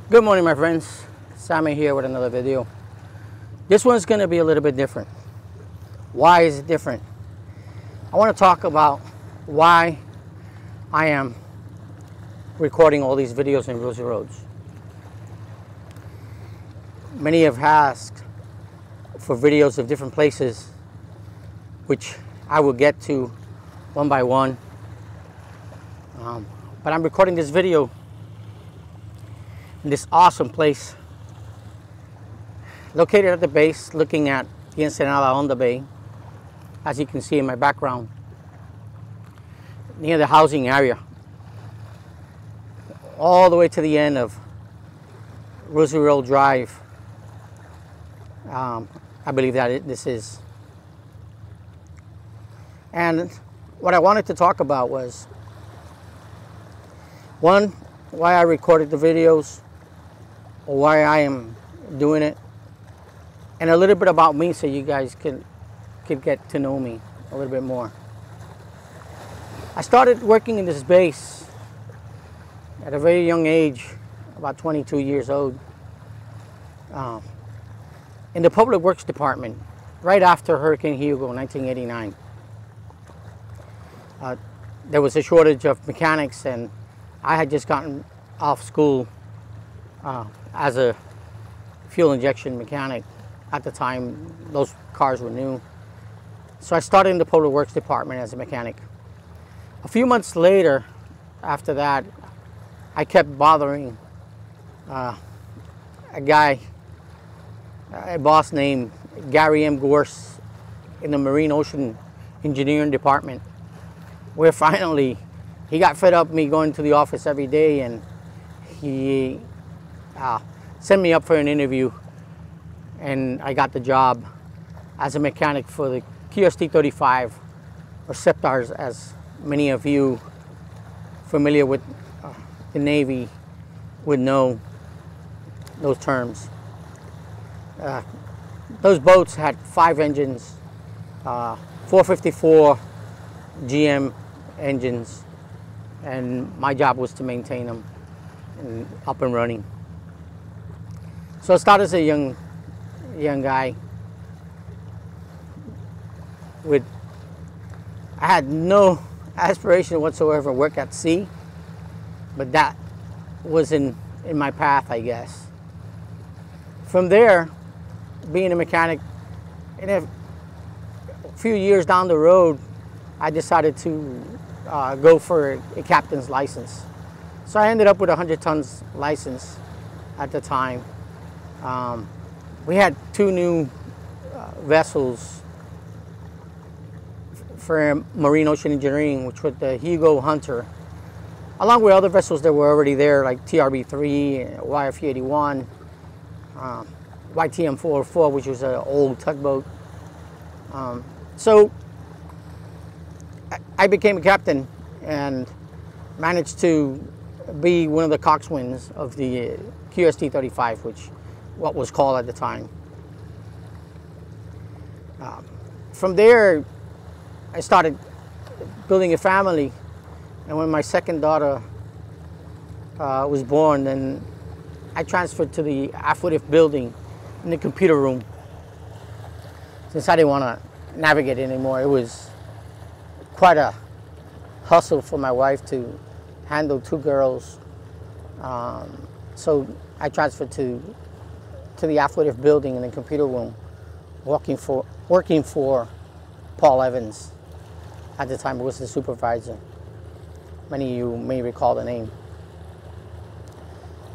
Good morning, my friends. Sammy here with another video. This one's going to be a little bit different. Why is it different? I want to talk about why I am recording all these videos in Roosevelt Roads. Many have asked for videos of different places, which I will get to one by one. But I'm recording this video in this awesome place located at the base, looking at the Ensenada Honda Bay, as you can see in my background, near the housing area, all the way to the end of Roosevelt Drive. I believe that this is. And what I wanted to talk about was, one, why I recorded the videos, or why I am doing it, and a little bit about me so you guys can get to know me a little bit more. I started working in this base at a very young age, about 22 years old, in the Public Works Department, right after Hurricane Hugo in 1989. There was a shortage of mechanics, and I had just gotten off school as a fuel injection mechanic. At the time, those cars were new. So I started in the Public Works Department as a mechanic. A few months later, after that, I kept bothering a boss named Gary M. Gorse in the Marine Ocean Engineering Department, where finally he got fed up me going to the office every day, and he sent me up for an interview, and I got the job as a mechanic for the QST-35, or SEPTARs, as many of you familiar with the Navy would know those terms. Those boats had 5 engines, 454 GM engines, and my job was to maintain them and up and running. So I started as a young guy I had no aspiration whatsoever to work at sea, but that was in my path, I guess. From there, being a mechanic, in a few years down the road, I decided to go for a captain's license. So I ended up with a 100 tons license at the time. We had 2 new vessels for Marine Ocean Engineering, which was the Hugo Hunter, along with other vessels that were already there, like TRB-3, YF-81, YTM-404, which was an old tugboat. So I became a captain and managed to be one of the coxswains of the QST-35, which what was called at the time. From there, I started building a family, and when my second daughter was born, then I transferred to the affiliate building in the computer room, since I didn't want to navigate anymore. It was quite a hustle for my wife to handle 2 girls. So I transferred to the affiliate building in the computer room, working for Paul Evans. At the time, it was the supervisor. Many of you may recall the name.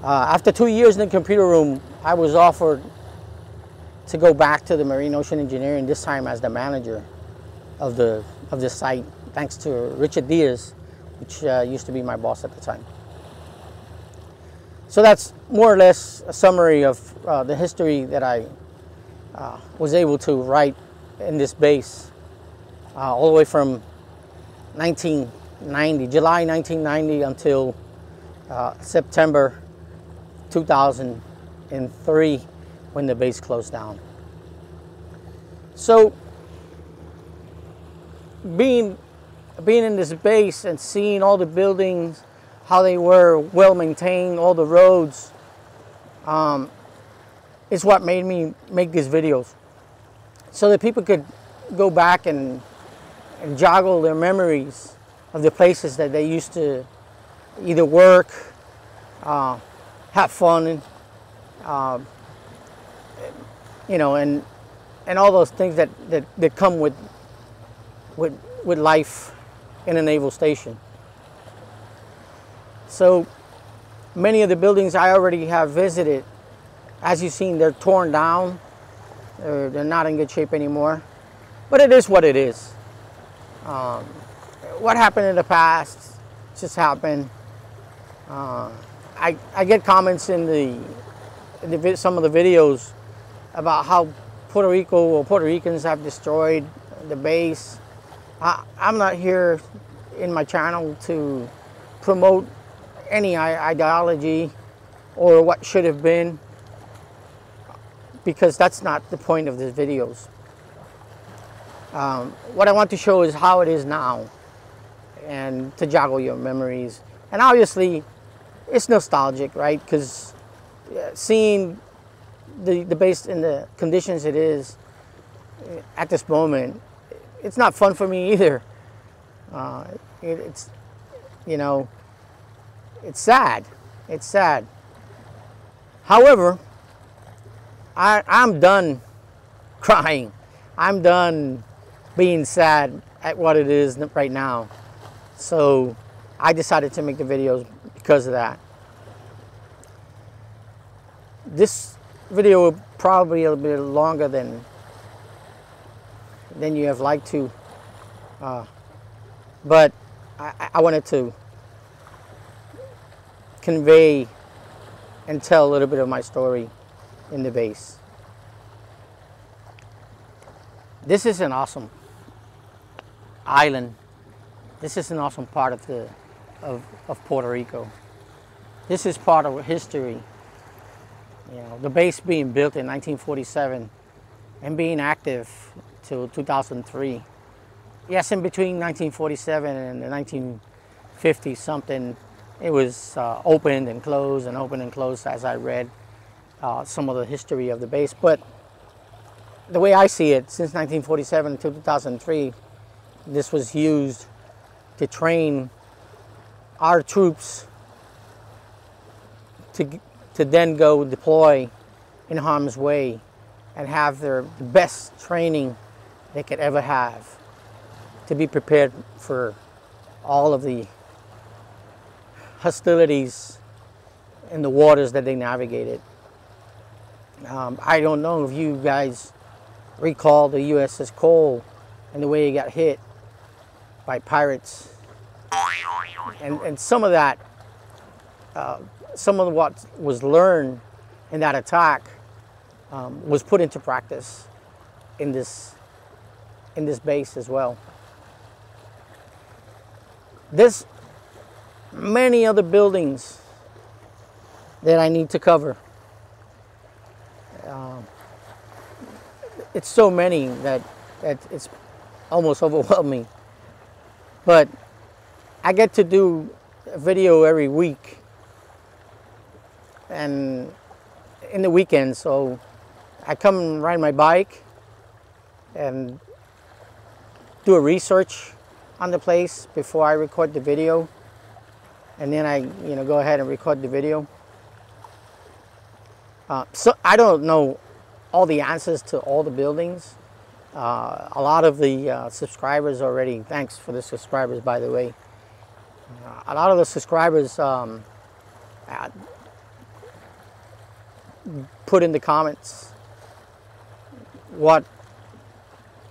After 2 years in the computer room, I was offered to go back to the Marine Ocean Engineering, this time as the manager of the site, thanks to Richard Diaz, which used to be my boss at the time. So that's more or less a summary of the history that I was able to write in this base, all the way from 1990, July 1990 until September 2003, when the base closed down. So being in this base and seeing all the buildings, how they were well maintained, all the roads, is what made me make these videos, so that people could go back and joggle their memories of the places that they used to either work, have fun, you know, and all those things that come with life in a naval station. So many of the buildings I already have visited. As you've seen, they're torn down. They're not in good shape anymore. But it is what it is. What happened in the past just happened. I get comments in some of the videos about how Puerto Rico or Puerto Ricans have destroyed the base. I'm not here in my channel to promote any ideology or what should have been, because that's not the point of the videos. What I want to show is how it is now, and to joggle your memories. And obviously, it's nostalgic, right? Because seeing the base in the conditions it is at this moment, it's not fun for me either. It's, you know, it's sad. It's sad. However, I'm done crying. I'm done being sad at what it is right now. So I decided to make the videos because of that. This video will probably be a little bit longer than you have liked to, but I wanted to convey and tell a little bit of my story in the base. This is an awesome island. This is an awesome part of Puerto Rico. This is part of history. You know, the base being built in 1947 and being active till 2003. Yes, in between 1947 and the 1950 something, it was opened and closed and opened and closed as I read some of the history of the base. But the way I see it, since 1947 to 2003, this was used to train our troops to then go deploy in harm's way and have the best training they could ever have, to be prepared for all of the hostilities in the waters that they navigated. I don't know if you guys recall the USS Cole and the way he got hit by pirates, and some of that, some of what was learned in that attack was put into practice in this base as well. There's many other buildings that I need to cover. It's so many that it's almost overwhelming. But I get to do a video every week and in the weekend, so I come and ride my bike and do a research on the place before I record the video, and then I go ahead and record the video. So I don't know all the answers to all the buildings. A lot of the subscribers already, thanks for the subscribers, by the way. A lot of the subscribers put in the comments what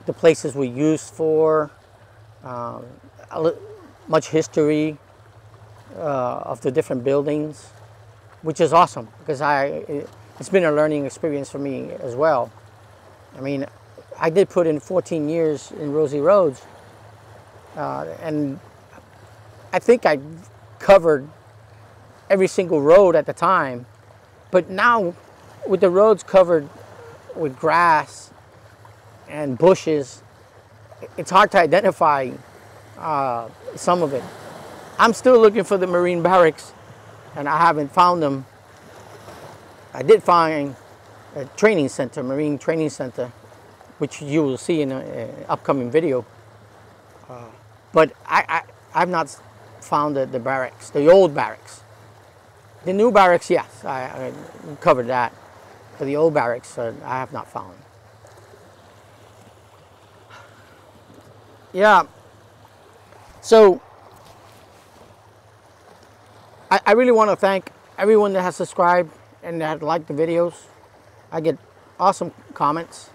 the places were used for, much history of the different buildings, which is awesome, because it's been a learning experience for me as well. I mean, I did put in 14 years in Roosevelt Roads, and I think I covered every single road at the time. But now, with the roads covered with grass and bushes, it's hard to identify some of it. I'm still looking for the Marine barracks, and I haven't found them. I did find a training center, Marine Training Center, which you will see in an upcoming video. But I've not found the barracks, the old barracks. The new barracks, yes, I covered that. But the old barracks, I have not found. Yeah. So, I really want to thank everyone that has subscribed and that liked the videos. I get awesome comments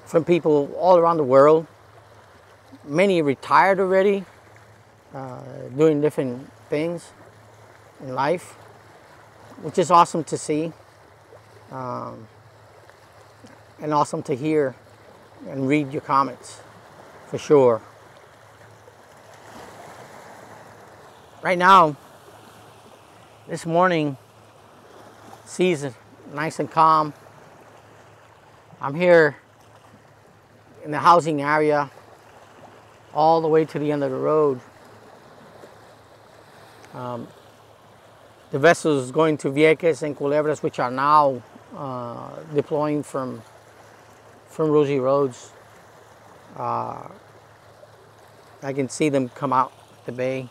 from people all around the world. Many retired already, doing different things in life, which is awesome to see, and awesome to hear and read your comments, for sure. Right now, this morning, seas are nice and calm. I'm here in the housing area, all the way to the end of the road. The vessels going to Vieques and Culebras, which are now deploying from Roosevelt Roads. I can see them come out the bay.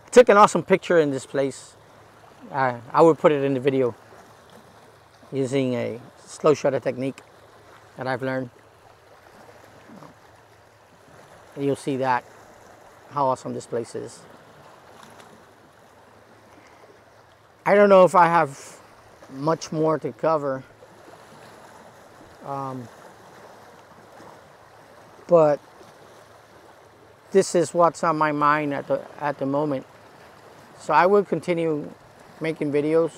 I took an awesome picture in this place. I would put it in the video using a slow shutter technique that I've learned. You'll see that, how awesome this place is. I don't know if I have much more to cover, but this is what's on my mind at the moment. So I will continue making videos.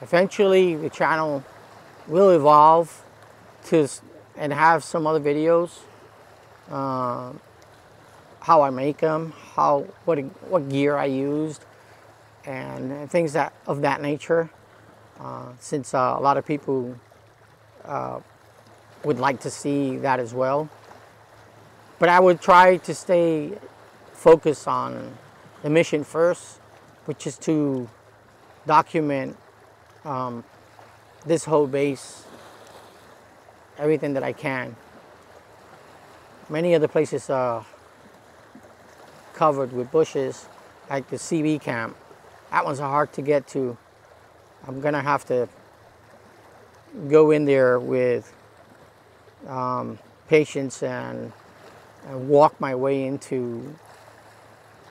Eventually the channel will evolve and have some other videos, how I make them, what gear I used, and things of that nature. Since a lot of people would like to see that as well. But I would try to stay focused on the mission first, which is to document this whole base, everything that I can. Many of the places are covered with bushes, like the CB camp. That one's hard to get to. I'm gonna have to go in there with patience and walk my way into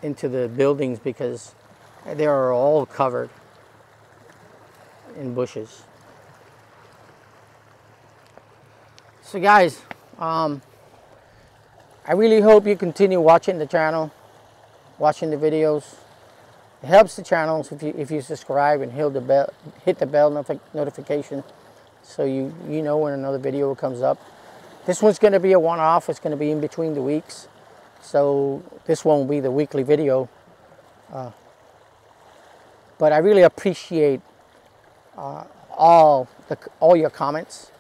the buildings, because they are all covered in bushes. So guys, I really hope you continue watching the channel, watching the videos. It helps the channel if you subscribe and hit the bell notification, so you know when another video comes up. This one's going to be a one-off. It's going to be in between the weeks, so this won't be the weekly video. But I really appreciate all your comments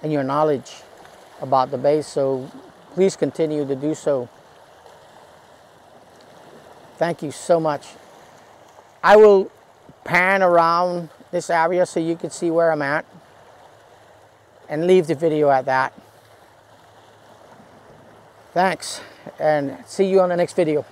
and your knowledge about the base. So please continue to do so. Thank you so much. I will pan around this area so you can see where I'm at, and leave the video at that. Thanks, and see you on the next video.